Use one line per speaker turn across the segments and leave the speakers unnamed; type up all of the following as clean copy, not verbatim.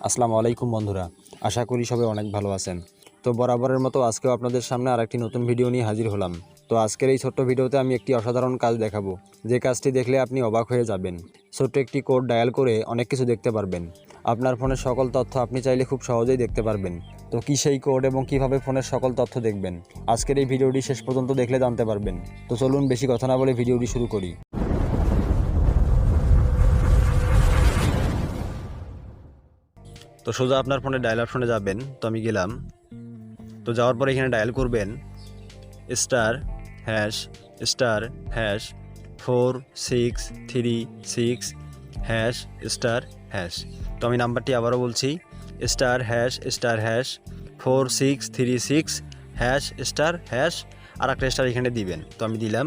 আসসালামু আলাইকুম বন্ধুরা, আশা করি সবাই অনেক ভালো আছেন। তো বরাবরের মতো আজকেও আপনাদের সামনে আরেকটি নতুন ভিডিও নিয়ে হাজির হলাম। তো আজকের এই ছোট্ট ভিডিওতে আমি একটি অসাধারণ কাজ দেখাবো, যে কাজটি দেখলে আপনি অবাক হয়ে যাবেন। ছোট্ট একটি কোড ডায়াল করে অনেক কিছু দেখতে পারবেন। আপনার ফোনের সকল তথ্য আপনি চাইলে খুব সহজেই দেখতে পারবেন। তো কী সেই কোড এবং কিভাবে ফোনের সকল তথ্য দেখবেন, আজকের এই ভিডিওটি শেষ পর্যন্ত দেখলে জানতে পারবেন। তো চলুন বেশি কথা না বলে ভিডিওটি শুরু করি। তো সোজা আপনার ফোনে ডায়াল অপশনে যাবেন। তো আমি গেলাম। তো যাওয়ার পরে এখানে ডায়াল করবেন *#*46336#*#। তো আমি নাম্বারটি আবারও বলছি, *#*436#* আর একটা স্টার এখানে দিবেন। তো আমি দিলাম।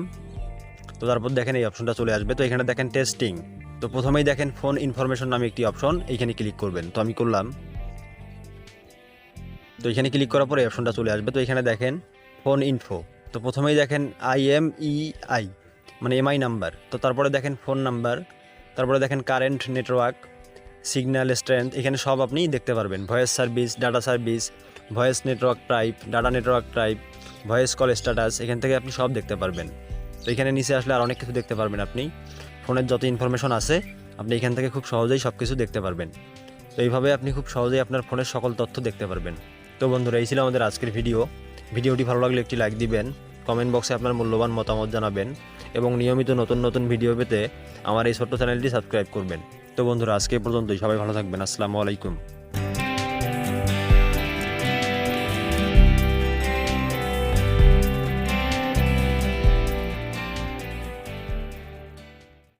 তো তারপর দেখেন এই অপশনটা চলে আসবে। তো এখানে দেখেন টেস্টিং। তো প্রথমেই দেখেন ফোন ইনফরমেশন নামে একটি অপশন, এইখানে ক্লিক করবেন। তো আমি করলাম। তো এখানে ক্লিক করার পরে অপশনটা চলে আসবে। তো এখানে দেখেন ফোন ইনফো। তো প্রথমেই দেখেন IMEI মানে এমআই নাম্বার। তো তারপরে দেখেন ফোন নাম্বার, তারপরে দেখেন কারেন্ট নেটওয়ার্ক, সিগন্যাল স্ট্রেংথ, এখানে সব আপনি দেখতে পারবেন। Voice service, data service, voice network type, data network type, voice call status, এখান থেকে আপনি সব দেখতে পারবেন। তো এখানে নিচে আসলে আর অনেক কিছু দেখতে পারবেন। আপনি ফোনের যত ইনফরমেশন আছে আপনি এখান থেকে খুব সহজেই সব কিছু দেখতে পারবেন। তো এইভাবে আপনি খুব সহজেই আপনার ফোনের সকল তথ্য দেখতে পারবেন। তো বন্ধুরা, এই ছিল আমাদের আজকের ভিডিওটি ভালো লাগলে একটি লাইক দিবেন, কমেন্ট বক্সে আপনার মূল্যবান মতামত জানাবেন এবং নিয়মিত নতুন নতুন ভিডিও পেতে আমার এই ছোট্ট চ্যানেলটি সাবস্ক্রাইব করবেন। তো বন্ধুরা, আজকে এই পর্যন্তই। সবাই ভালো থাকবেন। আসসালামু আলাইকুম।